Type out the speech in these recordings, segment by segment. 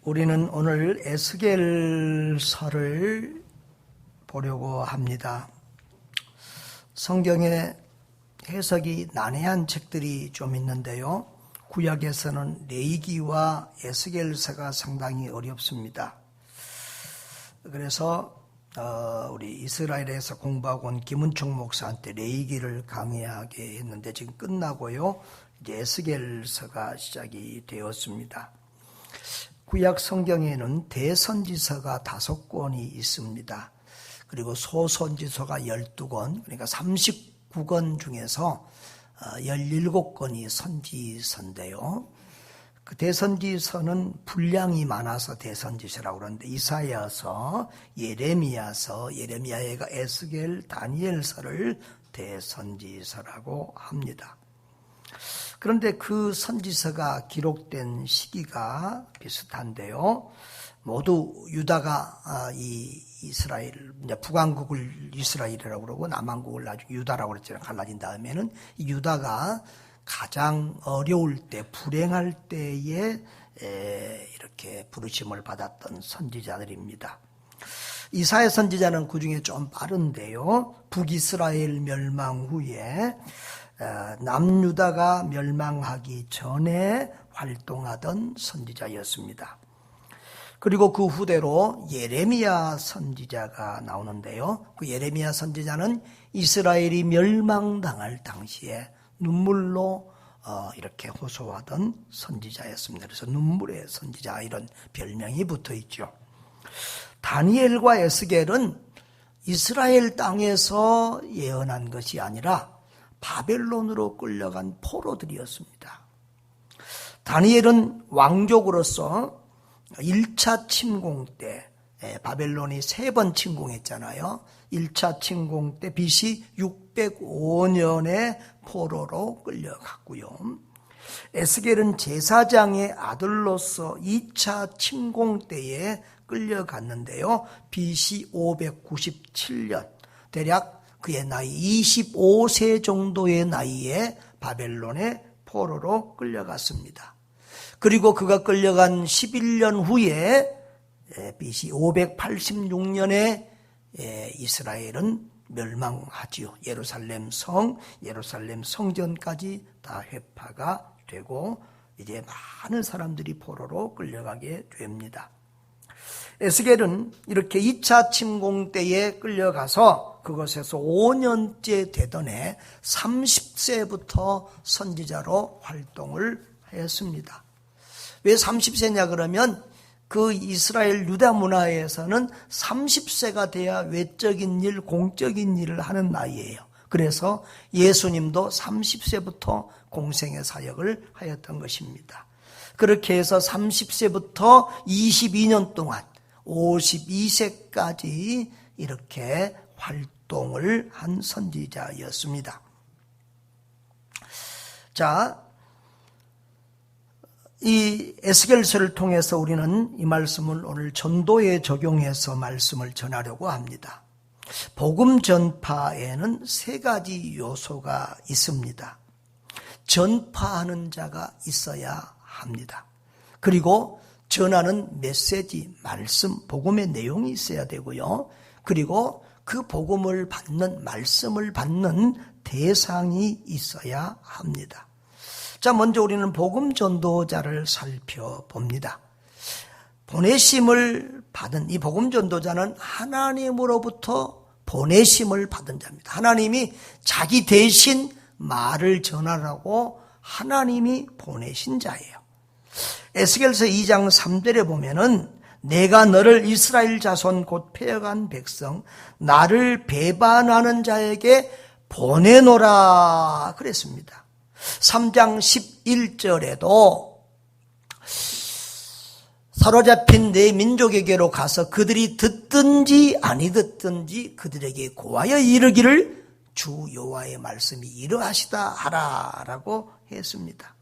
우리는 오늘 에스겔서를 보려고 합니다. 성경에 해석이 난해한 책들이 좀 있는데요. 구약에서는 레위기와 에스겔서가 상당히 어렵습니다. 그래서 우리 이스라엘에서 공부하고 온 김은총 목사한테 레위기를 강의하게 했는데 지금 끝나고요. 이제 에스겔서가 시작이 되었습니다. 구약 성경에는 대선지서가 5권이 있습니다. 그리고 소선지서가 12권, 그러니까 39권 중에서 17권이 선지서인데요. 그 대선지서는 분량이 많아서 대선지서라고 그러는데 이사야서, 예레미야가 에스겔, 다니엘서를 대선지서라고 합니다. 그런데 그 선지서가 기록된 시기가 비슷한데요. 모두 유다가 이 이스라엘, 이제 북왕국을 이스라엘이라고 그러고 남왕국을 나중에 유다라고 그랬잖아요. 갈라진 다음에는 이 유다가 가장 어려울 때, 불행할 때에 이렇게 부르심을 받았던 선지자들입니다. 이사야 선지자는 그 중에 좀 빠른데요. 북이스라엘 멸망 후에 남유다가 멸망하기 전에 활동하던 선지자였습니다. 그리고 그 후대로 예레미야 선지자가 나오는데요. 그 예레미야 선지자는 이스라엘이 멸망당할 당시에 눈물로 이렇게 호소하던 선지자였습니다. 그래서 눈물의 선지자 이런 별명이 붙어 있죠. 다니엘과 에스겔은 이스라엘 땅에서 예언한 것이 아니라 바벨론으로 끌려간 포로들이었습니다. 다니엘은 왕족으로서 1차 침공 때 바벨론이 3번 침공했잖아요. 1차 침공 때 BC 605년에 포로로 끌려갔고요. 에스겔은 제사장의 아들로서 2차 침공 때에 끌려갔는데요. BC 597년 대략 그의 나이 25세 정도의 나이에 바벨론의 포로로 끌려갔습니다. 그리고 그가 끌려간 11년 후에 BC 586년에 이스라엘은 멸망하지요. 예루살렘 성전까지 다 회파가 되고 이제 많은 사람들이 포로로 끌려가게 됩니다. 에스겔은 이렇게 2차 침공 때에 끌려가서 그것에서 5년째 되던 해 30세부터 선지자로 활동을 했습니다. 왜 30세냐 그러면 그 이스라엘 유다 문화에서는 30세가 돼야 외적인 일, 공적인 일을 하는 나이예요. 그래서 예수님도 30세부터 공생의 사역을 하였던 것입니다. 그렇게 해서 30세부터 22년 동안 52세까지 이렇게 활동을 한 선지자였습니다. 자, 이 에스겔서를 통해서 우리는 이 말씀을 오늘 전도에 적용해서 말씀을 전하려고 합니다. 복음 전파에는 3가지 요소가 있습니다. 전파하는 자가 있어야 합니다. 그리고 전하는 메시지, 말씀, 복음의 내용이 있어야 되고요. 그리고 그 복음을 받는, 말씀을 받는 대상이 있어야 합니다. 자, 먼저 우리는 복음 전도자를 살펴봅니다. 보내심을 받은 이 복음 전도자는 하나님으로부터 보내심을 받은 자입니다. 하나님이 자기 대신 말을 전하라고 하나님이 보내신 자예요. 에스겔서 2장 3절에 보면은 내가 너를 이스라엘 자손 곧 패역한 백성 나를 배반하는 자에게 보내노라 그랬습니다. 3장 11절에도 사로잡힌 내 민족에게로 가서 그들이 듣든지 아니 듣든지 그들에게 고하여 이르기를 주 여호와의 말씀이 이러하시다 하라라고 했습니다.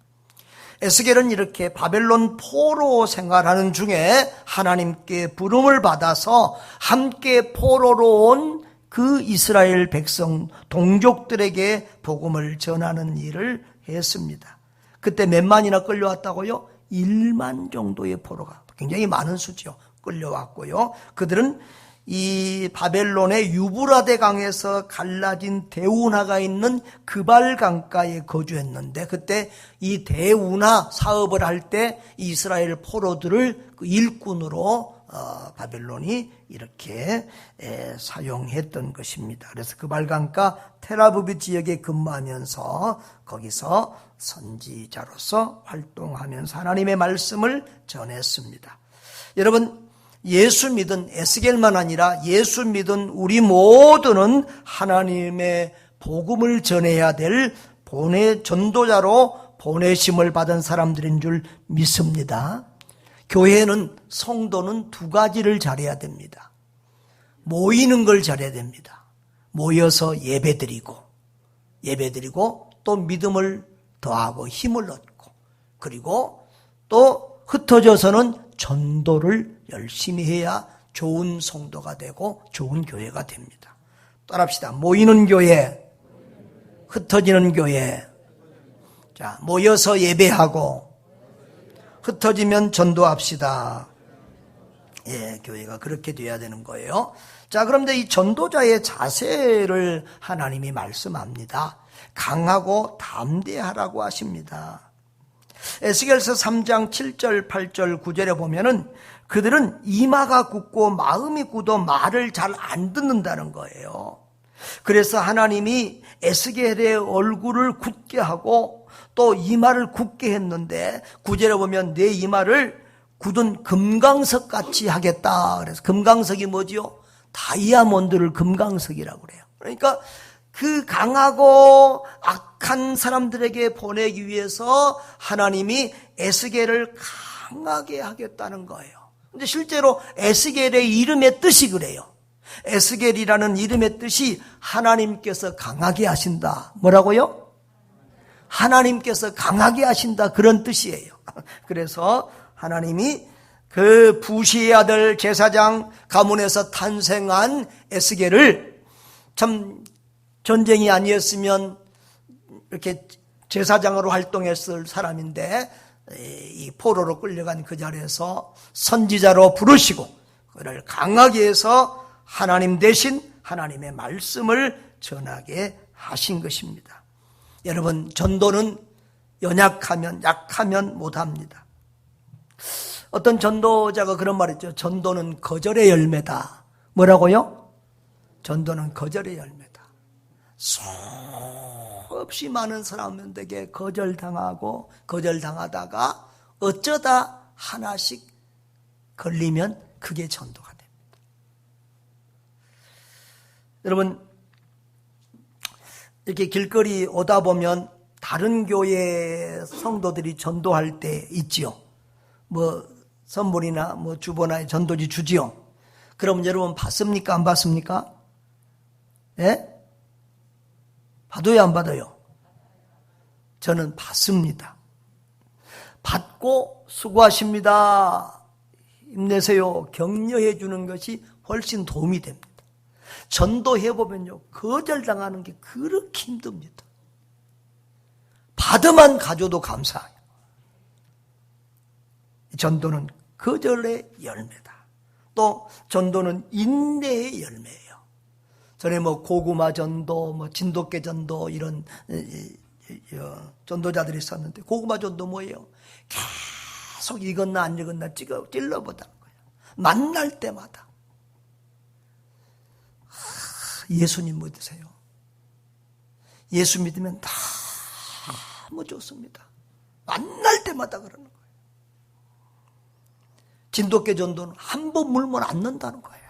에스겔은 이렇게 바벨론 포로 생활하는 중에 하나님께 부름을 받아서 함께 포로로 온 그 이스라엘 백성 동족들에게 복음을 전하는 일을 했습니다. 그때 몇 만이나 끌려왔다고요? 1만 정도의 포로가 굉장히 많은 수지요. 끌려왔고요. 그들은 이 바벨론의 유브라데 강에서 갈라진 대운하가 있는 그발 강가에 거주했는데, 그때 이 대운하 사업을 할 때 이스라엘 포로들을 그 일꾼으로 바벨론이 이렇게 사용했던 것입니다. 그래서 그발 강가 텔아비브 지역에 근무하면서 거기서 선지자로서 활동하면서 하나님의 말씀을 전했습니다. 여러분, 예수 믿은 에스겔만 아니라 예수 믿은 우리 모두는 하나님의 복음을 전해야 될 전도자로 보내심을 받은 사람들인 줄 믿습니다. 교회는, 성도는 두 가지를 잘해야 됩니다. 모이는 걸 잘해야 됩니다. 모여서 예배드리고 또 믿음을 더하고 힘을 얻고, 그리고 또 흩어져서는 전도를 열심히 해야 좋은 성도가 되고 좋은 교회가 됩니다. 따라합시다. 모이는 교회, 흩어지는 교회. 자, 모여서 예배하고 흩어지면 전도합시다. 예, 교회가 그렇게 돼야 되는 거예요. 자, 그런데 이 전도자의 자세를 하나님이 말씀합니다. 강하고 담대하라고 하십니다. 에스겔서 3장 7절, 8절, 9절에 보면은 그들은 이마가 굳고 마음이 굳어 말을 잘 안 듣는다는 거예요. 그래서 하나님이 에스겔의 얼굴을 굳게 하고 또 이마를 굳게 했는데, 9절에 보면 내 이마를 굳은 금강석 같이 하겠다. 그래서 금강석이 뭐지요? 다이아몬드를 금강석이라고 그래요. 그러니까 그 강하고 악한 사람들에게 보내기 위해서 하나님이 에스겔을 강하게 하겠다는 거예요. 근데 실제로 에스겔의 이름의 뜻이 그래요. 에스겔이라는 이름의 뜻이 하나님께서 강하게 하신다. 뭐라고요? 하나님께서 강하게 하신다, 그런 뜻이에요. 그래서 하나님이 그 부시의 아들 제사장 가문에서 탄생한 에스겔을, 참 전쟁이 아니었으면 이렇게 제사장으로 활동했을 사람인데 이 포로로 끌려간 그 자리에서 선지자로 부르시고 그를 강하게 해서 하나님 대신 하나님의 말씀을 전하게 하신 것입니다. 여러분, 전도는 약하면 못합니다. 어떤 전도자가 그런 말 했죠. 전도는 거절의 열매다. 뭐라고요? 전도는 거절의 열매다. 수없이 많은 사람들에게 거절당하다가 어쩌다 하나씩 걸리면 그게 전도가 됩니다. 여러분, 이렇게 길거리 오다 보면 다른 교회 성도들이 전도할 때 있지요. 뭐 선물이나 뭐 주보나 전도지 주지요. 그럼 여러분 받습니까? 안 받습니까? 예? 받아요, 안 받아요? 저는 받습니다. 받고 수고하십니다, 힘내세요, 격려해 주는 것이 훨씬 도움이 됩니다. 전도해보면요, 거절당하는 게 그렇게 힘듭니다. 받으만 가져도 감사해요. 전도는 거절의 열매다. 또 전도는 인내의 열매예요. 전에 뭐 고구마 전도, 뭐 진돗개 전도 이런 전도자들이 있었는데, 고구마 전도 뭐예요? 계속 익었나 안 익었나 찔러보다는 거예요. 만날 때마다. 예수님 믿으세요. 예수 믿으면 너무 좋습니다. 만날 때마다 그러는 거예요. 진돗개 전도는 한 번 물면 안 는다는 거예요.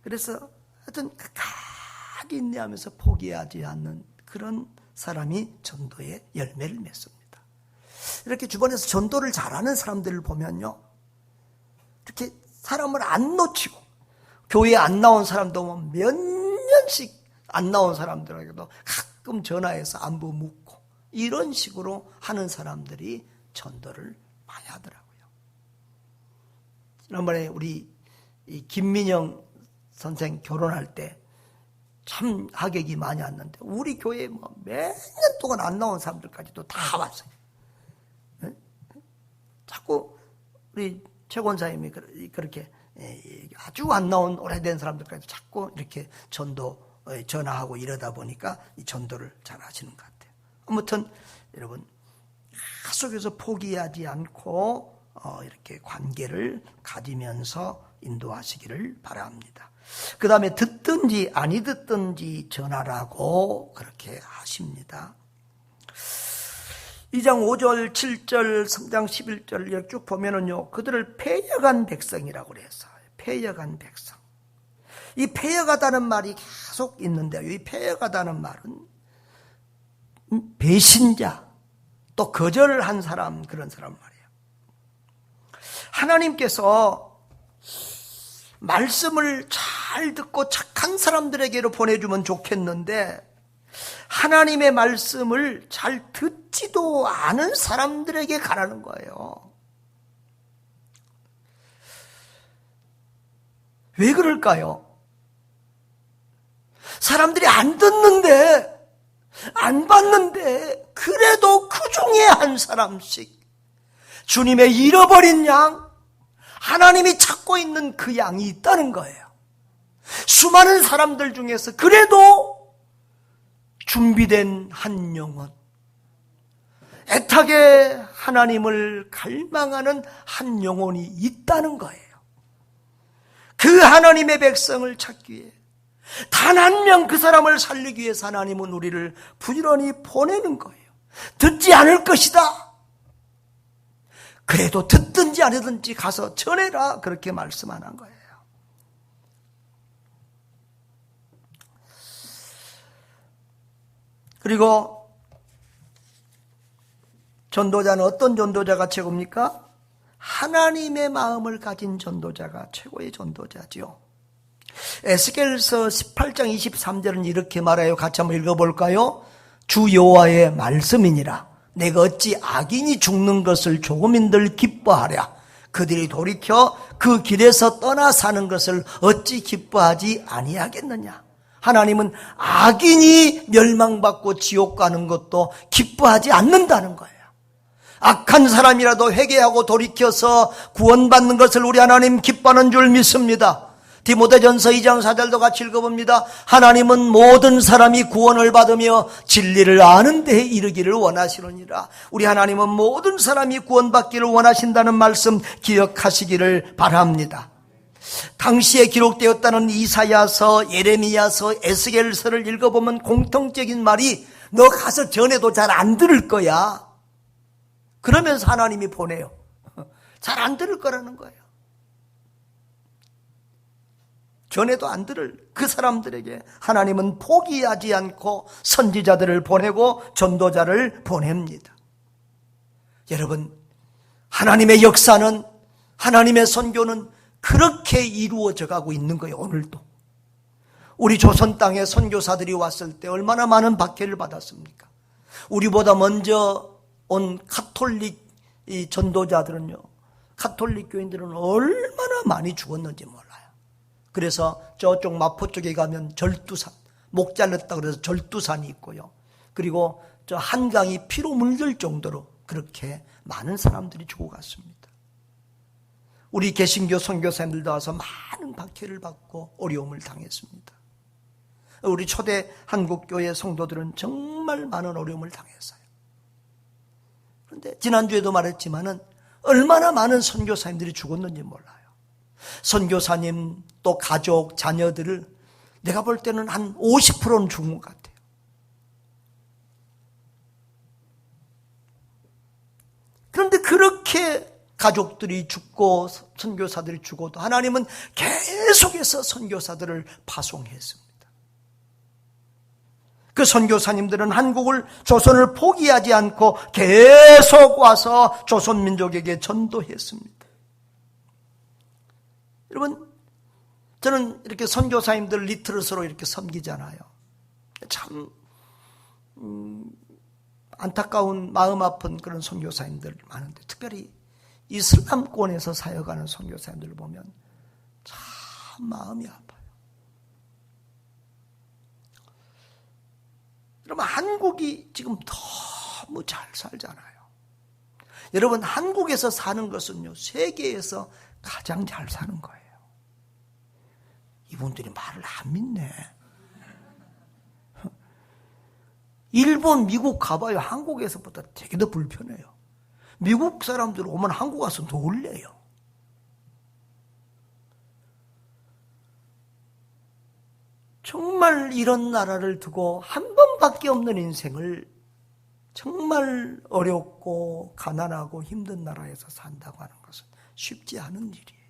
그래서 하여튼 끝까지 인내하면서 포기하지 않는 그런 사람이 전도의 열매를 맺습니다. 이렇게 주변에서 전도를 잘하는 사람들을 보면요, 이렇게 사람을 안 놓치고, 교회에 안 나온 사람도 몇 년씩 안 나온 사람들에게도 가끔 전화해서 안부 묻고, 이런 식으로 하는 사람들이 전도를 많이 하더라고요. 지난번에 우리 김민영 선생 결혼할 때 참 하객이 많이 왔는데, 우리 교회에 몇 년 동안 안 나온 사람들까지도 다 왔어요. 자꾸 우리 최 권사님이 그렇게 아주 안 나온 오래된 사람들까지 자꾸 이렇게 전하하고 이러다 보니까 이 전도를 잘 하시는 것 같아요. 아무튼 여러분 속에서 포기하지 않고 이렇게 관계를 가지면서 인도하시기를 바랍니다. 그 다음에 듣든지 아니 듣든지 전하라고 그렇게 하십니다. 2장 5절, 7절, 3장 11절 이렇게 쭉 보면은요, 그들을 패역한 백성이라고 그랬어요. 패역한 백성. 이 패역하다는 말이 계속 있는데요. 이 패역하다는 말은 배신자, 또 거절한 사람, 그런 사람 말이에요. 하나님께서 말씀을 잘 듣고 착한 사람들에게로 보내주면 좋겠는데 하나님의 말씀을 잘 듣지도 않은 사람들에게 가라는 거예요. 왜 그럴까요? 사람들이 안 듣는데, 안 받는데, 그래도 그 중에 한 사람씩 주님의 잃어버린 양, 하나님이 찾고 있는 그 양이 있다는 거예요. 수많은 사람들 중에서 그래도 준비된 한 영혼, 애타게 하나님을 갈망하는 한 영혼이 있다는 거예요. 그 하나님의 백성을 찾기 위해 단 한 명 그 사람을 살리기 위해서 하나님은 우리를 부지런히 보내는 거예요. 듣지 않을 것이다. 그래도 듣든지 안 듣든지 가서 전해라, 그렇게 말씀 안 한 거예요. 그리고 전도자는 어떤 전도자가 최고입니까? 하나님의 마음을 가진 전도자가 최고의 전도자죠. 에스겔서 18장 23절은 이렇게 말해요. 같이 한번 읽어볼까요? 주 여호와의 말씀이니라. 내가 어찌 악인이 죽는 것을 조금인들 기뻐하랴. 그들이 돌이켜 그 길에서 떠나 사는 것을 어찌 기뻐하지 아니하겠느냐. 하나님은 악인이 멸망받고 지옥 가는 것도 기뻐하지 않는다는 거예요. 악한 사람이라도 회개하고 돌이켜서 구원받는 것을 우리 하나님 기뻐하는 줄 믿습니다. 디모데전서 2장 4절도 같이 읽어봅니다. 하나님은 모든 사람이 구원을 받으며 진리를 아는 데에 이르기를 원하시느니라. 우리 하나님은 모든 사람이 구원받기를 원하신다는 말씀 기억하시기를 바랍니다. 당시에 기록되었다는 이사야서, 예레미야서, 에스겔서를 읽어보면 공통적인 말이 너 가서 전해도 잘 안 들을 거야. 그러면서 하나님이 보내요. 잘 안 들을 거라는 거예요. 전해도 안 들을 그 사람들에게 하나님은 포기하지 않고 선지자들을 보내고 전도자를 보냅니다. 여러분, 하나님의 역사는, 하나님의 선교는 그렇게 이루어져 가고 있는 거예요. 오늘도 우리 조선 땅에 선교사들이 왔을 때 얼마나 많은 박해를 받았습니까? 우리보다 먼저 온 가톨릭 이 전도자들은요, 가톨릭 교인들은 얼마나 많이 죽었는지 몰라요. 그래서 저쪽 마포 쪽에 가면 절두산, 목 잘렸다 그래서 절두산이 있고요. 그리고 저 한강이 피로 물들 정도로 그렇게 많은 사람들이 죽어갔습니다. 우리 개신교 선교사님들도 와서 많은 박해를 받고 어려움을 당했습니다. 우리 초대 한국교회 성도들은 정말 많은 어려움을 당했어요. 그런데 지난주에도 말했지만은 얼마나 많은 선교사님들이 죽었는지 몰라요. 선교사님 또 가족, 자녀들을 내가 볼 때는 한 50%는 죽은 것 같아요. 그런데 그렇게 가족들이 죽고 선교사들이 죽어도 하나님은 계속해서 선교사들을 파송했습니다. 그 선교사님들은 한국을, 조선을 포기하지 않고 계속 와서 조선 민족에게 전도했습니다. 여러분, 저는 이렇게 선교사님들 리트롯으로 이렇게 섬기잖아요. 참 안타까운 마음 아픈 그런 선교사님들 많은데, 특별히 이슬람권에서 사역하는 선교사님들을 보면 참 마음이 아파요. 여러분, 한국이 지금 너무 잘 살잖아요. 여러분, 한국에서 사는 것은요, 세계에서 가장 잘 사는 거예요. 이분들이 말을 안 믿네. 일본, 미국 가봐요. 한국에서보다 되게 더 불편해요. 미국 사람들 오면 한국 와서 놀래요. 정말 이런 나라를 두고 한 번밖에 없는 인생을 정말 어렵고 가난하고 힘든 나라에서 산다고 하는 것은 쉽지 않은 일이에요.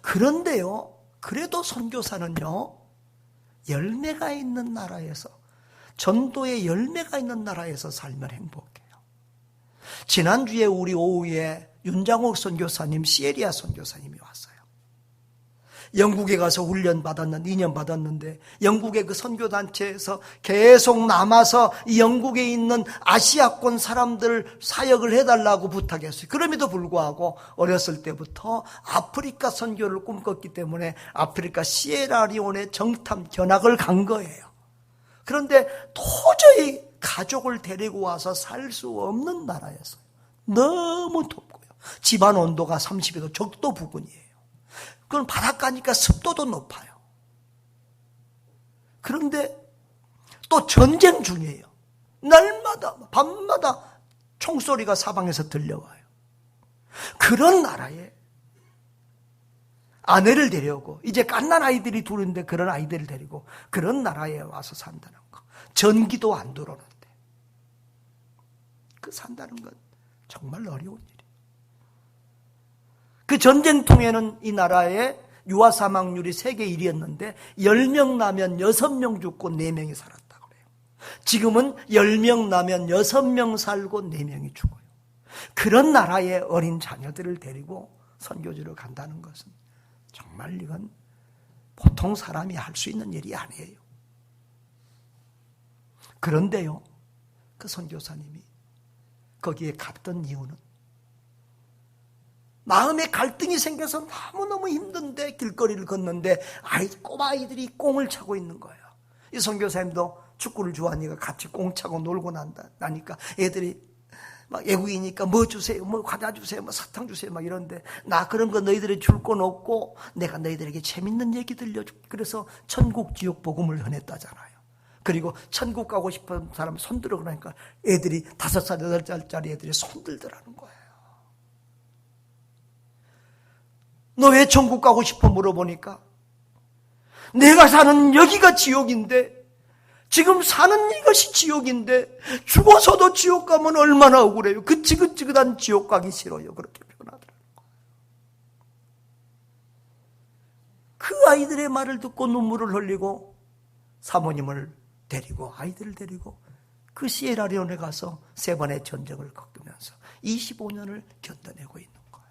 그런데요, 그래도 선교사는요, 열매가 있는 나라에서, 전도의 열매가 있는 나라에서 살면 행복해요. 지난주에 우리 오후에 윤장옥 선교사님, 시에리아 선교사님이 왔어요. 영국에 가서 훈련 받았는데, 2년 받았는데, 영국의 그 선교단체에서 계속 남아서 이 영국에 있는 아시아권 사람들 사역을 해달라고 부탁했어요. 그럼에도 불구하고 어렸을 때부터 아프리카 선교를 꿈꿨기 때문에 아프리카 시에라리온에 정탐 견학을 간 거예요. 그런데 도저히 가족을 데리고 와서 살 수 없는 나라였어요. 너무 덥고요. 집안 온도가 32도, 적도 부근이에요. 그건 바닷가니까 습도도 높아요. 그런데 또 전쟁 중이에요. 날마다 밤마다 총소리가 사방에서 들려와요. 그런 나라에 아내를 데려오고, 이제 갓난 아이들이 둘인데 그런 아이들을 데리고 그런 나라에 와서 산다는 거. 전기도 안 들어오는데 그 산다는 건 정말 어려운 일이에요. 그 전쟁통에는 이 나라의 유아 사망률이 세계 1위였는데 10명 나면 6명 죽고 4명이 살았다고 그래요. 지금은 10명 나면 6명 살고 4명이 죽어요. 그런 나라의 어린 자녀들을 데리고 선교지로 간다는 것은 정말 이건 보통 사람이 할 수 있는 일이 아니에요. 그런데요, 그 선교사님이 거기에 갔던 이유는 마음에 갈등이 생겨서 너무너무 힘든데 길거리를 걷는데 꼬마 아이들이 꽁을 차고 있는 거예요. 이 선교사님도 축구를 좋아하니까 같이 꽁 차고 놀고 나니까 애들이 막 애국이니까 뭐 주세요, 뭐 과자 주세요, 뭐 사탕 주세요, 막 이런데 나 그런 거 너희들이 줄 건 없고 내가 너희들에게 재밌는 얘기 들려줄게. 그래서 천국 지옥 복음을 전했다잖아요. 그리고 천국 가고 싶은 사람 손들어 그러니까 애들이 5살, 8살짜리 애들이 손들더라는 거예요. 너 왜 천국 가고 싶어 물어보니까 내가 사는 여기가 지옥인데, 지금 사는 이것이 지옥인데 죽어서도 지옥 가면 얼마나 억울해요. 그 지긋지긋한 지옥 가기 싫어요. 그렇게 표현하더라고요. 그 아이들의 말을 듣고 눈물을 흘리고 사모님을 데리고, 아이들을 데리고 그 시에라리온에 가서 3번의 전쟁을 겪으면서 25년을 견뎌내고 있는 거예요.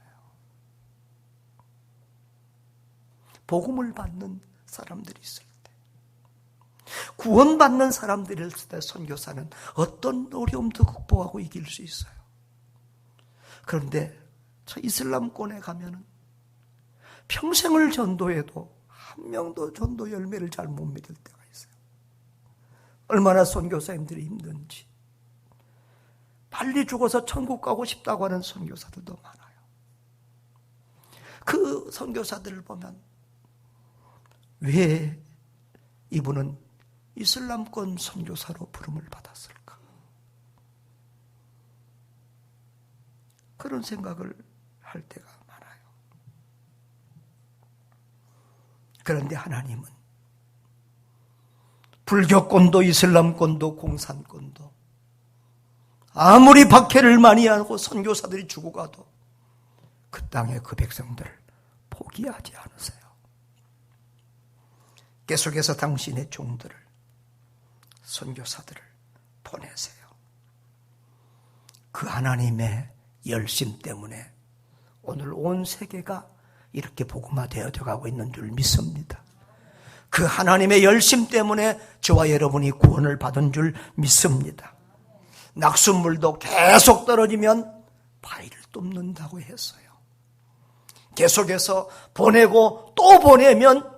복음을 받는 사람들이 있을 때, 구원받는 사람들이 있을 때 선교사는 어떤 어려움도 극복하고 이길 수 있어요. 그런데 저 이슬람권에 가면은 평생을 전도해도 한 명도 전도 열매를 잘 못 믿을 때가 있어요. 얼마나 선교사님들이 힘든지. 빨리 죽어서 천국 가고 싶다고 하는 선교사들도 많아요. 그 선교사들을 보면 왜 이분은 이슬람권 선교사로 부름을 받았을까? 그런 생각을 할 때가 많아요. 그런데 하나님은 불교권도 이슬람권도 공산권도 아무리 박해를 많이 하고 선교사들이 죽어가도 그 땅의 그 백성들을 포기하지 않으세요. 계속해서 당신의 종들을, 선교사들을 보내세요. 그 하나님의 열심 때문에 오늘 온 세계가 이렇게 복음화되어져 가고 있는 줄 믿습니다. 그 하나님의 열심 때문에 저와 여러분이 구원을 받은 줄 믿습니다. 낙숫물도 계속 떨어지면 바위를 뚫는다고 했어요. 계속해서 보내고 또 보내면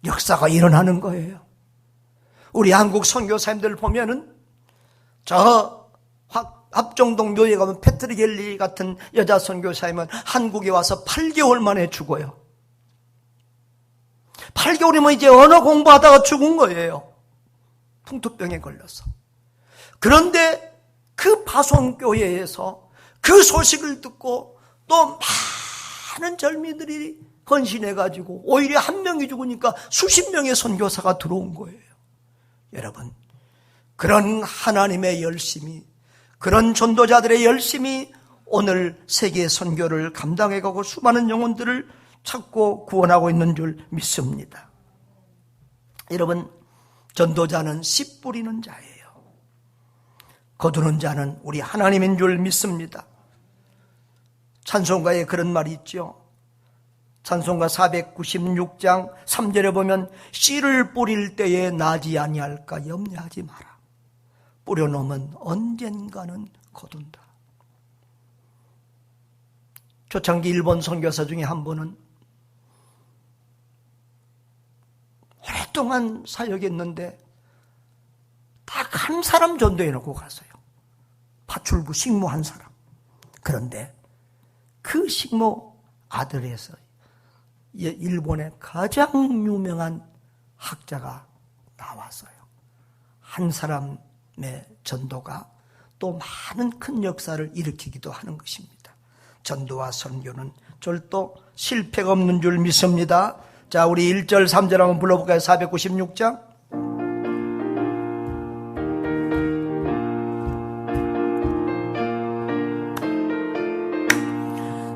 역사가 일어나는 거예요. 우리 한국 선교사님들 보면은 저 합정동 묘에 가면 패트릭 헬리 같은 여자 선교사님은 한국에 와서 8개월 만에 죽어요. 8개월이면 이제 언어 공부하다가 죽은 거예요. 풍토병에 걸려서. 그런데 그 파송교회에서 그 소식을 듣고 또 많은 젊이들이 헌신해가지고 오히려 한 명이 죽으니까 수십 명의 선교사가 들어온 거예요. 여러분, 그런 하나님의 열심이, 그런 전도자들의 열심이 오늘 세계 선교를 감당해가고 수많은 영혼들을 찾고 구원하고 있는 줄 믿습니다. 여러분, 전도자는 씨 뿌리는 자예요. 거두는 자는 우리 하나님인 줄 믿습니다. 찬송가에 그런 말이 있죠. 찬송가 496장 3절에 보면 씨를 뿌릴 때에 나지 아니할까 염려하지 마라. 뿌려놓으면 언젠가는 거둔다. 초창기 일본 선교사 중에 한 분은 오랫동안 사역했는데 딱 한 사람 전도해놓고 갔어요. 파출부 식모 한 사람. 그런데 그 식모 아들에서 일본의 가장 유명한 학자가 나왔어요. 한 사람의 전도가 또 많은 큰 역사를 일으키기도 하는 것입니다. 전도와 선교는 절도 실패가 없는 줄 믿습니다. 자, 우리 1절 3절 한번 불러볼까요? 496장.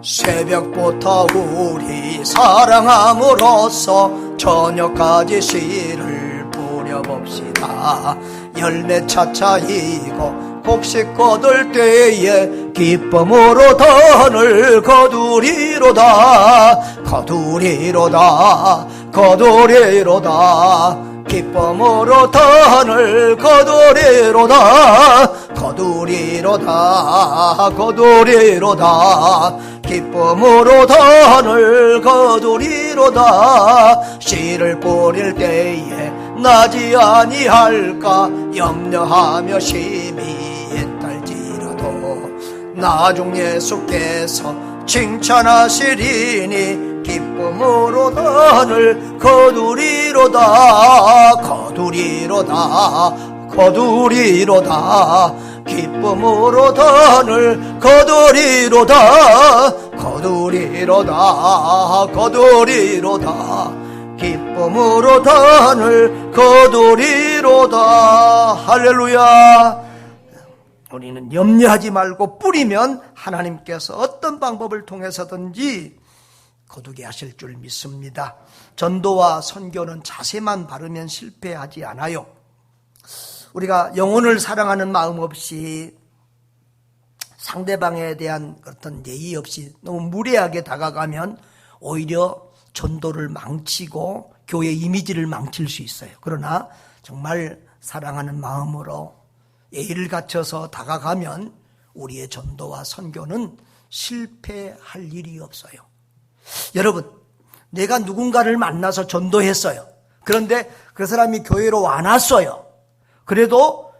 새벽부터 우리 사랑함으로써 저녁까지 씨를 뿌려봅시다. 열매 차차이고 곡식 거둘 때에 기쁨으로 던을 거두리로다. 거두리로다. 거두리로다. 기쁨으로 던을 거두리로다. 거두리로다. 거두리로다. 기쁨으로 던을 거두리로다. 씨를 뿌릴 때에 나지 아니할까 염려하며 심히 애떨지라도 나중 예수께서 칭찬하시리니 기쁨으로 던을 거두리로다. 거두리로다. 거두리로다. 기쁨으로 던을 거두리로다. 거두리로다. 거두리로다. 기쁨으로 던을 거두리로다. 할렐루야. 우리는 염려하지 말고 뿌리면 하나님께서 어떤 방법을 통해서든지 거두게 하실 줄 믿습니다. 전도와 선교는 자세만 바르면 실패하지 않아요. 우리가 영혼을 사랑하는 마음 없이 상대방에 대한 어떤 예의 없이 너무 무례하게 다가가면 오히려 전도를 망치고 교회 이미지를 망칠 수 있어요. 그러나 정말 사랑하는 마음으로 예의를 갖춰서 다가가면 우리의 전도와 선교는 실패할 일이 없어요. 여러분, 내가 누군가를 만나서 전도했어요. 그런데 그 사람이 교회로 안 왔어요. 그래도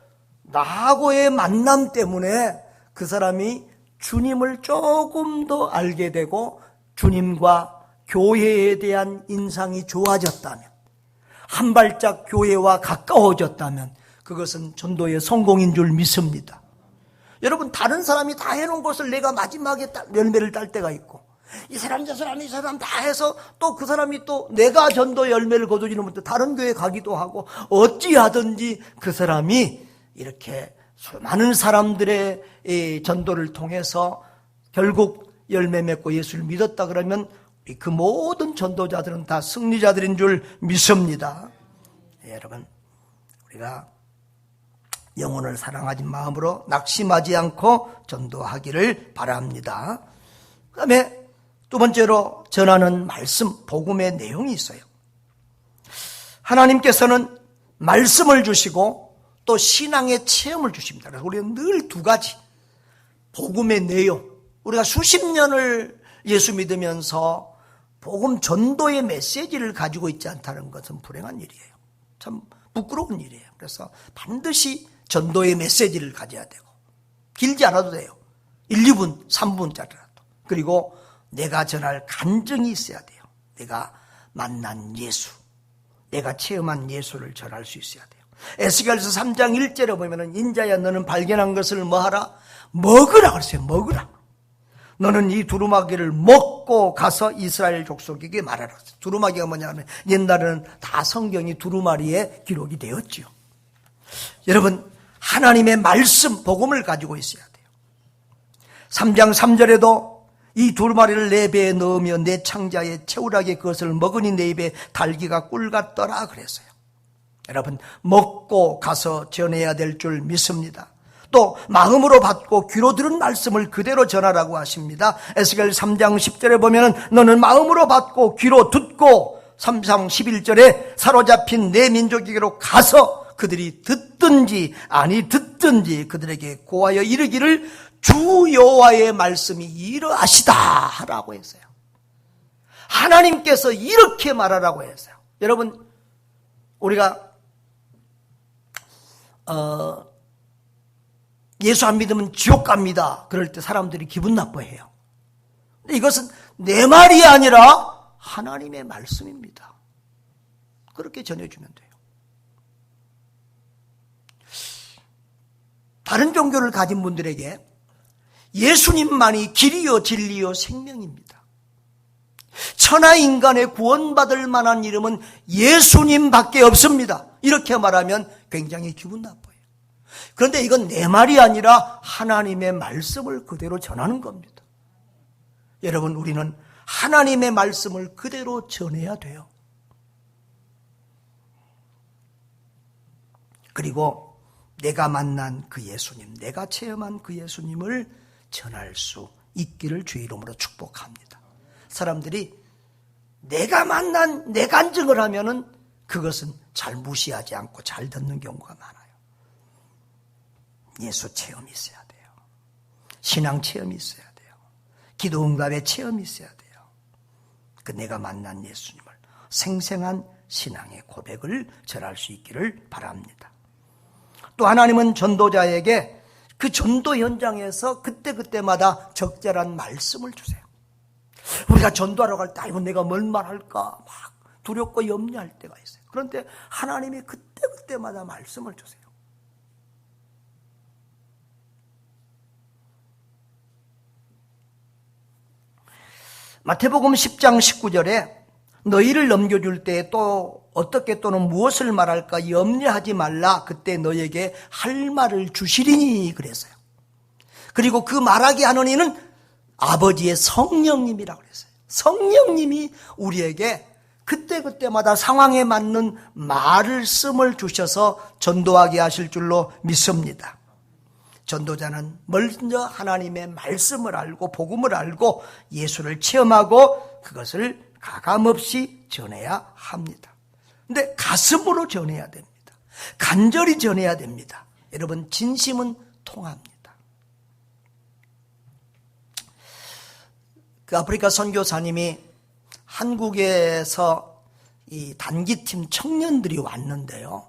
나하고의 만남 때문에 그 사람이 주님을 조금 더 알게 되고 주님과 교회에 대한 인상이 좋아졌다면, 한 발짝 교회와 가까워졌다면 그것은 전도의 성공인 줄 믿습니다. 여러분, 다른 사람이 다 해놓은 것을 내가 마지막에 열매를 딸 때가 있고, 이 사람 저 사람 이 사람 다 해서 또 그 사람이 또 내가 전도 열매를 거두지는 못해 다른 교회 가기도 하고, 어찌하든지 그 사람이 이렇게 수많은 사람들의 전도를 통해서 결국 열매 맺고 예수를 믿었다 그러면 그 모든 전도자들은 다 승리자들인 줄 믿습니다. 여러분, 우리가 영혼을 사랑하는 마음으로 낙심하지 않고 전도하기를 바랍니다. 그 다음에 두 번째로 전하는 말씀, 복음의 내용이 있어요. 하나님께서는 말씀을 주시고 또 신앙의 체험을 주십니다. 그래서 우리는 늘 두 가지, 복음의 내용, 우리가 수십 년을 예수 믿으면서 복음 전도의 메시지를 가지고 있지 않다는 것은 불행한 일이에요. 참 부끄러운 일이에요. 그래서 반드시 전도의 메시지를 가져야 되고, 길지 않아도 돼요. 1, 2분, 3분짜리라도. 그리고 내가 전할 간증이 있어야 돼요. 내가 만난 예수, 내가 체험한 예수를 전할 수 있어야 돼요. 에스겔서 3장 1절에 보면은 인자야 너는 발견한 것을 뭐하라? 먹으라 그랬어요. 먹으라. 너는 이 두루마기를 먹고 가서 이스라엘 족속에게 말하라. 두루마기가 뭐냐면 옛날에는 다 성경이 두루마리에 기록이 되었지요. 여러분, 하나님의 말씀, 복음을 가지고 있어야 돼요. 3장 3절에도 이 두루마리를 내 배에 넣으며 내 창자에 채우라게 그것을 먹으니 내 입에 달기가 꿀 같더라 그랬어요. 여러분, 먹고 가서 전해야 될 줄 믿습니다. 또 마음으로 받고 귀로 들은 말씀을 그대로 전하라고 하십니다. 에스겔 3장 10절에 보면은 너는 마음으로 받고 귀로 듣고 3장 11절에 사로잡힌 내 민족에게로 가서 그들이 듣든지 아니 듣든지 그들에게 고하여 이르기를 주 여호와의 말씀이 이러하시다 라고 했어요. 하나님께서 이렇게 말하라고 했어요. 여러분, 우리가 예수 안 믿으면 지옥 갑니다. 그럴 때 사람들이 기분 나빠해요. 근데 이것은 내 말이 아니라 하나님의 말씀입니다. 그렇게 전해주면 돼요. 다른 종교를 가진 분들에게 예수님만이 길이요 진리요 생명입니다. 천하 인간의 구원받을 만한 이름은 예수님밖에 없습니다. 이렇게 말하면 굉장히 기분 나빠요. 그런데 이건 내 말이 아니라 하나님의 말씀을 그대로 전하는 겁니다. 여러분, 우리는 하나님의 말씀을 그대로 전해야 돼요. 그리고 내가 만난 그 예수님, 내가 체험한 그 예수님을 전할 수 있기를 주의 이름으로 축복합니다. 사람들이 내가 만난 내 간증을 하면은 그것은 잘 무시하지 않고 잘 듣는 경우가 많아요. 예수 체험이 있어야 돼요. 신앙 체험이 있어야 돼요. 기도 응답의 체험이 있어야 돼요. 그 내가 만난 예수님을 생생한 신앙의 고백을 전할 수 있기를 바랍니다. 또 하나님은 전도자에게 그 전도 현장에서 그때그때마다 적절한 말씀을 주세요. 우리가 전도하러 갈 때 아이고 내가 뭔 말할까 막 두렵고 염려할 때가 있어요. 그런데 하나님이 그때그때마다 말씀을 주세요. 마태복음 10장 19절에 너희를 넘겨줄 때 또 어떻게 또는 무엇을 말할까 염려하지 말라. 그때 너희에게 할 말을 주시리니 그랬어요. 그리고 그 말하게 하는 이는 아버지의 성령님이라고 그랬어요. 성령님이 우리에게 그때그때마다 상황에 맞는 말씀을 주셔서 전도하게 하실 줄로 믿습니다. 전도자는 먼저 하나님의 말씀을 알고 복음을 알고 예수를 체험하고 그것을 가감없이 전해야 합니다. 근데 가슴으로 전해야 됩니다. 간절히 전해야 됩니다. 여러분, 진심은 통합니다. 그 아프리카 선교사님이 한국에서 이 단기팀 청년들이 왔는데요.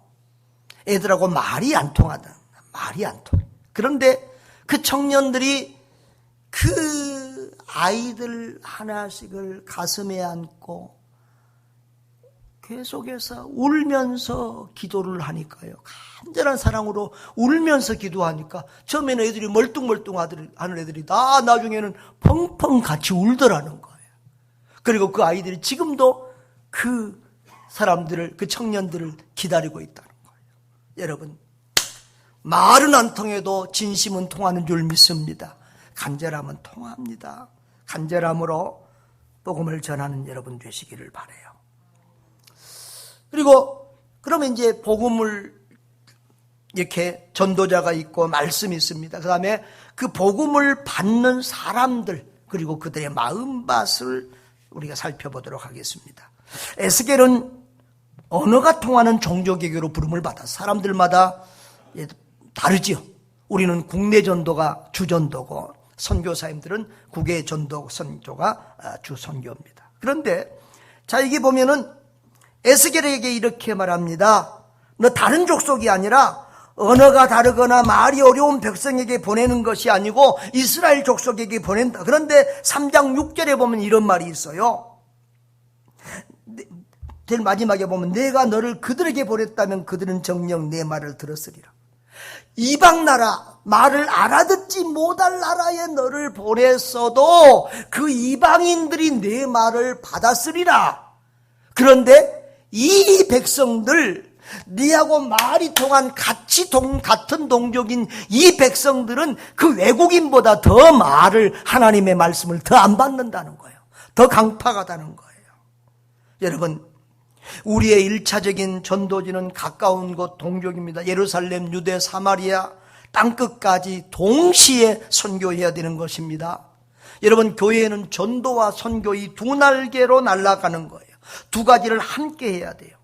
애들하고 말이 안 통하다. 말이 안 통해. 그런데 그 청년들이 그 아이들 하나씩을 가슴에 안고 계속해서 울면서 기도를 하니까요. 간절한 사랑으로 울면서 기도하니까 처음에는 애들이 멀뚱멀뚱 하는 애들이 다 나중에는 펑펑 같이 울더라는 거예요. 그리고 그 아이들이 지금도 그 사람들을, 그 청년들을 기다리고 있다는 거예요. 여러분, 말은 안 통해도 진심은 통하는 줄 믿습니다. 간절함은 통합니다. 간절함으로 복음을 전하는 여러분 되시기를 바라요. 그리고 그러면 이제 복음을 이렇게 전도자가 있고 말씀이 있습니다. 그 다음에 그 복음을 받는 사람들 그리고 그들의 마음밭을 우리가 살펴보도록 하겠습니다. 에스겔은 언어가 통하는 종교개교로 부름을 받아 사람들마다 다르지요. 우리는 국내 전도가 주전도고 선교사님들은 국외 전도 선교가 주선교입니다. 그런데 자 여기 보면은 에스겔에게 이렇게 말합니다. 너 다른 족속이 아니라 언어가 다르거나 말이 어려운 백성에게 보내는 것이 아니고 이스라엘 족속에게 보낸다. 그런데 3장 6절에 보면 이런 말이 있어요. 제일 마지막에 보면 내가 너를 그들에게 보냈다면 그들은 정녕 내 말을 들었으리라. 이방 나라, 말을 알아듣지 못할 나라에 너를 보냈어도 그 이방인들이 내 말을 받았으리라. 그런데 이 백성들, 네하고 말이 통한 같은 동족인 이 백성들은 그 외국인보다 더 말을, 하나님의 말씀을 더 안 받는다는 거예요. 더 강팍하다는 거예요. 여러분, 우리의 1차적인 전도지는 가까운 곳 동족입니다. 예루살렘, 유대, 사마리아 땅끝까지 동시에 선교해야 되는 것입니다. 여러분, 교회는 전도와 선교 이 두 날개로 날아가는 거예요. 두 가지를 함께 해야 돼요.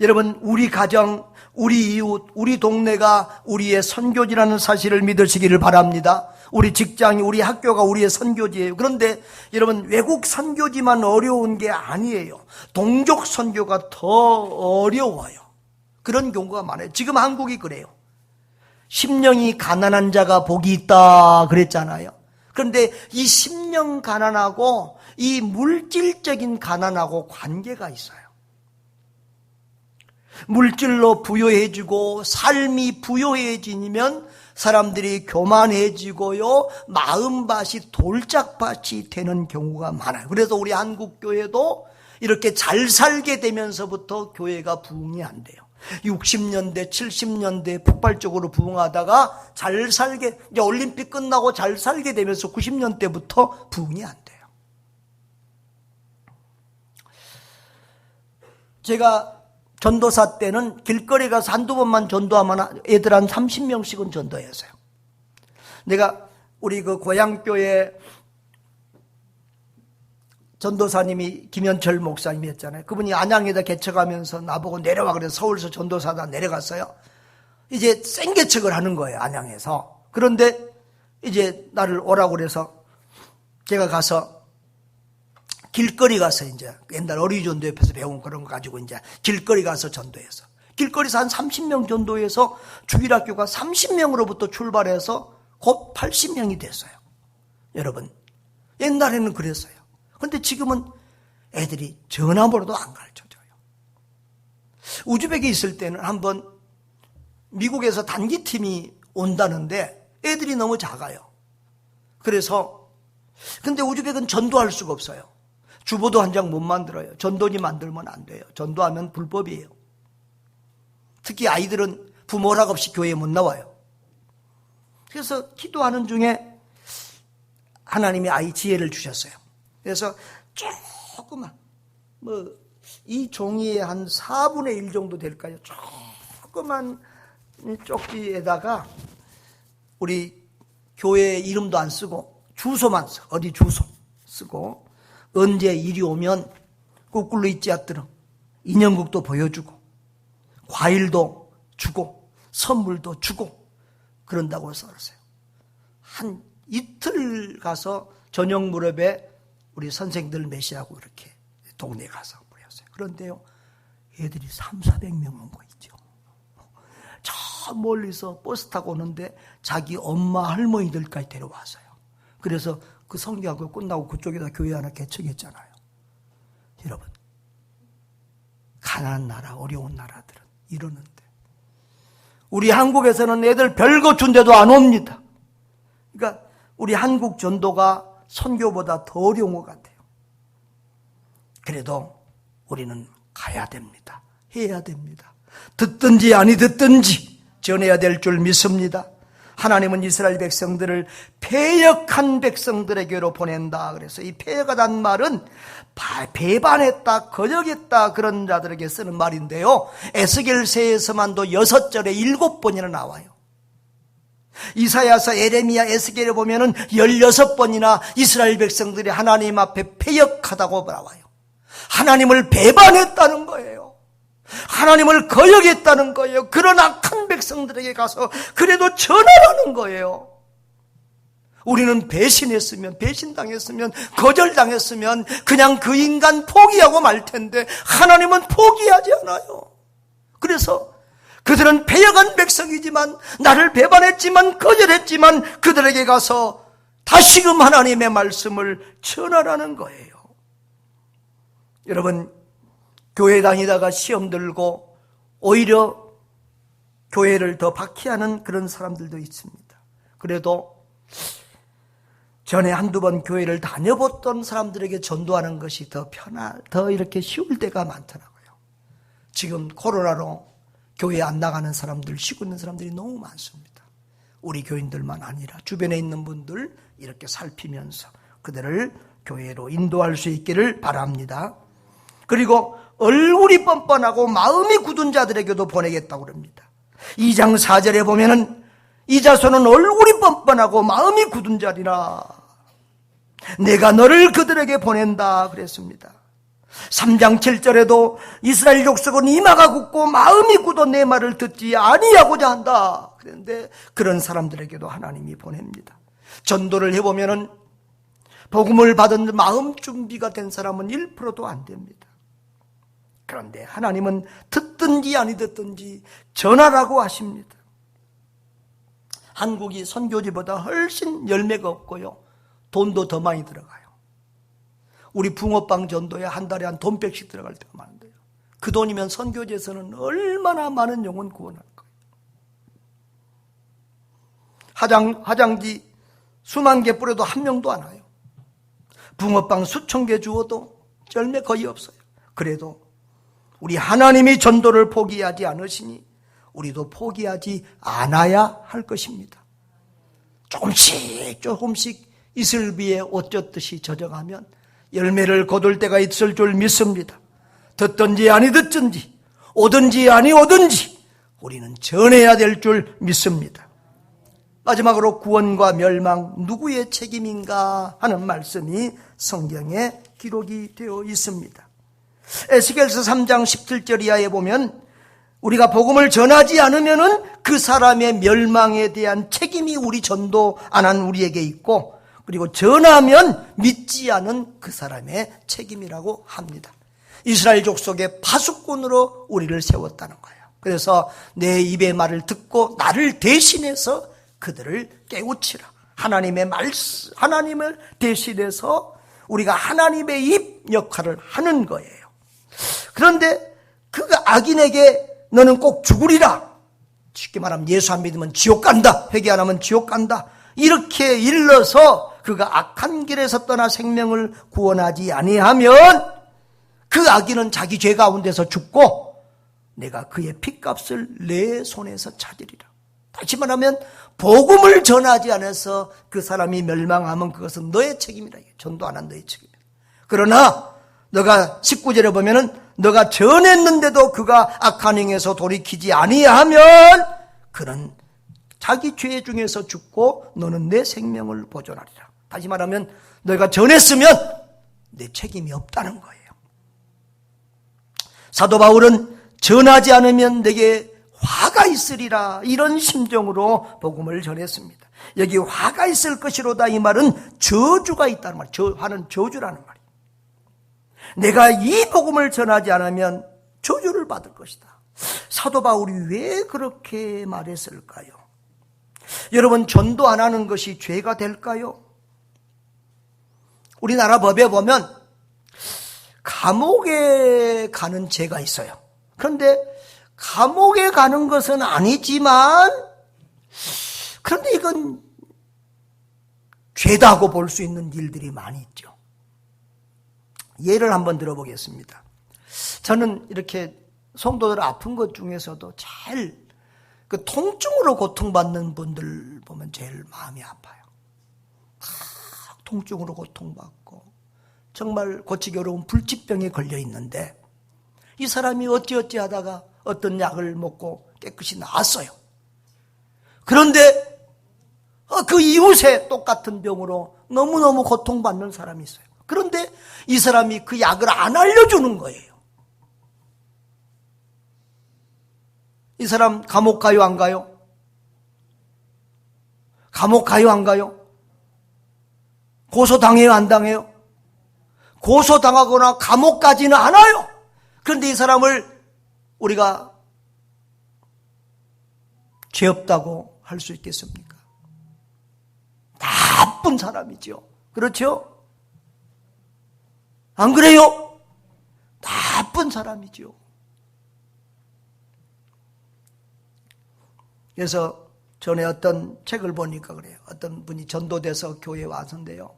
여러분, 우리 가정, 우리 이웃, 우리 동네가 우리의 선교지라는 사실을 믿으시기를 바랍니다. 우리 직장이, 우리 학교가 우리의 선교지예요. 그런데 여러분, 외국 선교지만 어려운 게 아니에요. 동족 선교가 더 어려워요. 그런 경우가 많아요. 지금 한국이 그래요. 심령이 가난한 자가 복이 있다 그랬잖아요. 그런데 이 심령 가난하고 이 물질적인 가난하고 관계가 있어요. 물질로 부유해지고 삶이 부유해지면 사람들이 교만해지고요, 마음밭이 돌짝밭이 되는 경우가 많아요. 그래서 우리 한국교회도 이렇게 잘 살게 되면서부터 교회가 부흥이 안 돼요. 60년대, 70년대 폭발적으로 부흥하다가 잘 살게, 이제 올림픽 끝나고 잘 살게 되면서 90년대부터 부흥이 안 돼요. 제가 전도사 때는 길거리 가서 한두 번만 전도하면 애들 한 30명씩은 전도했어요. 내가 우리 그 고향교회 전도사님이 김현철 목사님이었잖아요. 그분이 안양에다 개척하면서 나보고 내려와 그래서 서울에서 전도사다 내려갔어요. 이제 생개척을 하는 거예요, 안양에서. 그런데 이제 나를 오라고 그래서 제가 가서 길거리 가서 이제 옛날 어린이전도 옆에서 배운 그런 거 가지고 이제 길거리 가서 전도해서 길거리에서 한 30명 전도해서 주일학교가 30명으로부터 출발해서 곧 80명이 됐어요. 여러분, 옛날에는 그랬어요. 그런데 지금은 애들이 전화번호도 안 가르쳐줘요. 우즈벡에 있을 때는 한번 미국에서 단기팀이 온다는데 애들이 너무 작아요. 그래서 근데 우즈벡은 전도할 수가 없어요. 주보도 한 장 못 만들어요. 전도지 만들면 안 돼요. 전도하면 불법이에요. 특히 아이들은 부모 허락 없이 교회에 못 나와요. 그래서 기도하는 중에 하나님이 아이 지혜를 주셨어요. 그래서 조그만 이 종이의 한 4분의 1 정도 될까요? 조그만 쪽지에다가 우리 교회 이름도 안 쓰고 주소만 써. 어디 주소 쓰고 언제 일이 오면 거꾸로 있지 않도록 인형극도 보여주고 과일도 주고 선물도 주고 그런다고 써놨어요. 한 이틀 가서 저녁 무렵에 우리 선생들 메시하고 이렇게 동네에 가서 보였어요. 그런데요, 애들이 300-400명 온 거 있죠. 저 멀리서 버스 타고 오는데 자기 엄마 할머니들까지 데려왔어요. 그래서 그 성경학교 끝나고 그쪽에다 교회 하나 개척했잖아요. 여러분, 가난한 나라, 어려운 나라들은 이러는데 우리 한국에서는 애들 별거 준데도 안 옵니다. 그러니까 우리 한국 전도가 선교보다 더 어려운 것 같아요. 그래도 우리는 가야 됩니다. 해야 됩니다. 듣든지 아니 듣든지 전해야 될 줄 믿습니다. 하나님은 이스라엘 백성들을 패역한 백성들에게로 보낸다. 그래서 이 패역하다는 말은 배반했다, 거역했다 그런 자들에게 쓰는 말인데요. 에스겔서에서만도 6절에 7번이나 나와요. 이사야서, 에레미야, 에스겔에 보면은 16번이나 이스라엘 백성들이 하나님 앞에 패역하다고 나와요. 하나님을 배반했다는 거예요. 하나님을 거역했다는 거예요. 그런 악한 백성들에게 가서 그래도 전하라는 거예요. 우리는 배신했으면, 배신당했으면, 거절당했으면 그냥 그 인간 포기하고 말 텐데 하나님은 포기하지 않아요. 그래서 그들은 패역한 백성이지만, 나를 배반했지만, 거절했지만 그들에게 가서 다시금 하나님의 말씀을 전하라는 거예요. 여러분, 교회 다니다가 시험 들고 오히려 교회를 더 박해하는 그런 사람들도 있습니다. 그래도 전에 한두 번 교회를 다녀봤던 사람들에게 전도하는 것이 더 이렇게 쉬울 때가 많더라고요. 지금 코로나로 교회 안 나가는 사람들, 쉬고 있는 사람들이 너무 많습니다. 우리 교인들만 아니라 주변에 있는 분들 이렇게 살피면서 그들을 교회로 인도할 수 있기를 바랍니다. 그리고 얼굴이 뻔뻔하고 마음이 굳은 자들에게도 보내겠다고 그럽니다. 2장 4절에 보면은 이 자손은 얼굴이 뻔뻔하고 마음이 굳은 자리라 내가 너를 그들에게 보낸다 그랬습니다. 3장 7절에도 이스라엘 족속은 이마가 굳고 마음이 굳어 내 말을 듣지 아니하고자 한다 그랬는데 그런 사람들에게도 하나님이 보냅니다. 전도를 해보면은 복음을 받은 마음 준비가 된 사람은 1%도 안 됩니다. 그런데 하나님은 듣든지 아니 듣든지 전하라고 하십니다. 한국이 선교지보다 훨씬 열매가 없고요, 돈도 더 많이 들어가요. 우리 붕어빵 전도에 한 달에 한 돈 100씩 들어갈 때가 많은데요, 그 돈이면 선교지에서는 얼마나 많은 영혼 구원할 거예요. 화장지 수만 개 뿌려도 한 명도 안 와요. 붕어빵 수천 개 주어도 열매 거의 없어요. 그래도 우리 하나님이 전도를 포기하지 않으시니 우리도 포기하지 않아야 할 것입니다. 조금씩 이슬비에 옷 젖듯이 젖어가면 열매를 거둘 때가 있을 줄 믿습니다. 듣든지 아니 듣든지 오든지 아니 오든지 우리는 전해야 될 줄 믿습니다. 마지막으로 구원과 멸망 누구의 책임인가 하는 말씀이 성경에 기록이 되어 있습니다. 에스겔서 3장 17절 이하에 보면 우리가 복음을 전하지 않으면은 그 사람의 멸망에 대한 책임이 우리 전도 안 한 우리에게 있고, 그리고 전하면 믿지 않은 그 사람의 책임이라고 합니다. 이스라엘 족속의 파수꾼으로 우리를 세웠다는 거예요. 그래서 내 입의 말을 듣고 나를 대신해서 그들을 깨우치라. 하나님의 말씀, 하나님을 대신해서 우리가 하나님의 입 역할을 하는 거예요. 그런데 그 악인에게 너는 꼭 죽으리라. 쉽게 말하면 예수 안 믿으면 지옥 간다. 회개 안 하면 지옥 간다. 이렇게 일러서 그가 악한 길에서 떠나 생명을 구원하지 아니하면 그 악인은 자기 죄 가운데서 죽고 내가 그의 핏값을 내 손에서 찾으리라. 다시 말하면 복음을 전하지 않아서 그 사람이 멸망하면 그것은 너의 책임이라. 전도 안 한 너의 책임이다. 그러나 너가 19절에 보면은 너가 전했는데도 그가 악한 행에서 돌이키지 아니하면 그는 자기 죄 중에서 죽고 너는 내 생명을 보존하리라. 다시 말하면 너가 전했으면 내 책임이 없다는 거예요. 사도 바울은 전하지 않으면 내게 화가 있으리라 이런 심정으로 복음을 전했습니다. 여기 화가 있을 것이로다 이 말은 저주가 있다는 말이에요. 화는 저주라는 말이에요. 내가 이 복음을 전하지 않으면 저주를 받을 것이다. 사도 바울이 왜 그렇게 말했을까요? 여러분, 전도 안 하는 것이 죄가 될까요? 우리나라 법에 보면 감옥에 가는 죄가 있어요. 그런데 감옥에 가는 것은 아니지만 그런데 이건 죄다고 볼 수 있는 일들이 많이 있죠. 예를 한번 들어보겠습니다. 저는 이렇게 성도들 아픈 것 중에서도 제일 그 통증으로 고통받는 분들 보면 제일 마음이 아파요. 통증으로 고통받고 정말 고치기 어려운 불치병에 걸려 있는데 이 사람이 어찌어찌 하다가 어떤 약을 먹고 깨끗이 나았어요. 그런데 그 이웃에 똑같은 병으로 너무너무 고통받는 사람이 있어요. 그런데 이 사람이 그 약을 안 알려주는 거예요. 이 사람 감옥 가요, 안 가요? 감옥 가요, 안 가요? 고소당해요, 안 당해요? 고소당하거나 감옥 가지는 않아요. 그런데 이 사람을 우리가 죄 없다고 할 수 있겠습니까? 나쁜 사람이죠. 그렇죠? 안 그래요? 나쁜 사람이죠. 그래서 전에 어떤 책을 보니까 그래요. 어떤 분이 전도돼서 교회에 와서인데요.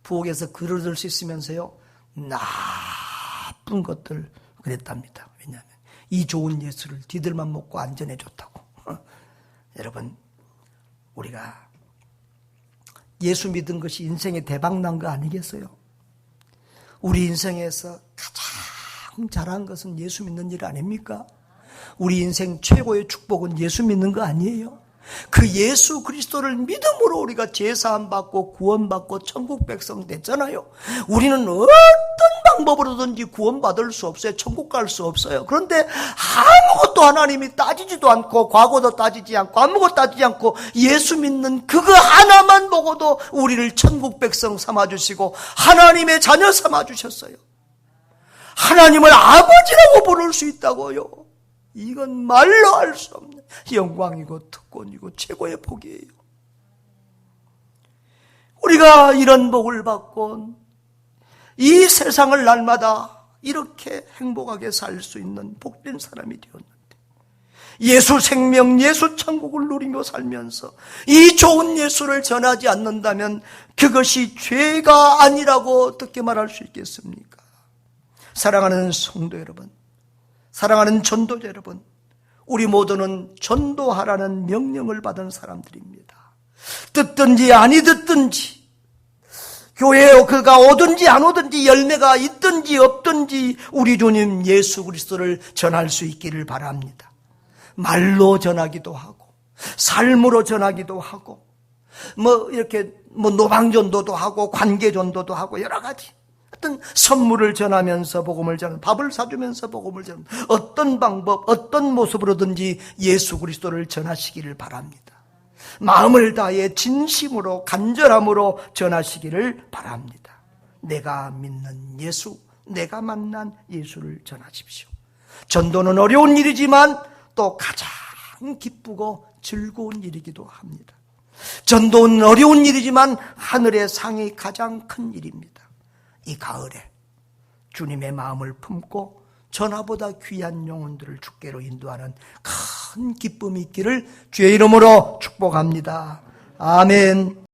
부엌에서 그릇을 씻으면서요. 나쁜 것들 그랬답니다. 왜냐하면 이 좋은 예수를 뒤들만 먹고 안전해 줬다고. 여러분, 우리가 예수 믿은 것이 인생에 대박난 거 아니겠어요? 우리 인생에서 가장 잘한 것은 예수 믿는 일 아닙니까? 우리 인생 최고의 축복은 예수 믿는 거 아니에요? 그 예수 그리스도를 믿음으로 우리가 제사함 받고 구원받고 천국 백성 됐잖아요. 우리는 어떤 방법으로든지 구원받을 수 없어요. 천국 갈 수 없어요. 그런데 아무것도 하나님이 따지지도 않고 과거도 따지지 않고 아무것도 따지지 않고 예수 믿는 그거 하나만 보고도 우리를 천국 백성 삼아주시고 하나님의 자녀 삼아주셨어요. 하나님을 아버지라고 부를 수 있다고요. 이건 말로 할 수 없는 영광이고 특권이고 최고의 복이에요. 우리가 이런 복을 받고 이 세상을 날마다 이렇게 행복하게 살 수 있는 복된 사람이 되었는데 예수 생명, 예수 천국을 누리며 살면서 이 좋은 예수를 전하지 않는다면 그것이 죄가 아니라고 어떻게 말할 수 있겠습니까? 사랑하는 성도 여러분, 사랑하는 전도자 여러분, 우리 모두는 전도하라는 명령을 받은 사람들입니다. 듣든지 아니 듣든지, 교회에 그가 오든지 안 오든지, 열매가 있든지 없든지 우리 주님 예수 그리스도를 전할 수 있기를 바랍니다. 말로 전하기도 하고 삶으로 전하기도 하고 이렇게 노방전도도 하고 관계전도도 하고 여러 가지 어떤 선물을 전하면서 복음을 전하는, 밥을 사주면서 복음을 전하는 어떤 방법, 어떤 모습으로든지 예수 그리스도를 전하시기를 바랍니다. 마음을 다해 진심으로 간절함으로 전하시기를 바랍니다. 내가 믿는 예수, 내가 만난 예수를 전하십시오. 전도는 어려운 일이지만 또 가장 기쁘고 즐거운 일이기도 합니다. 전도는 어려운 일이지만 하늘의 상이 가장 큰 일입니다. 이 가을에 주님의 마음을 품고 전하보다 귀한 영혼들을 주께로 인도하는 큰 기쁨이 있기를 주의 이름으로 축복합니다. 아멘.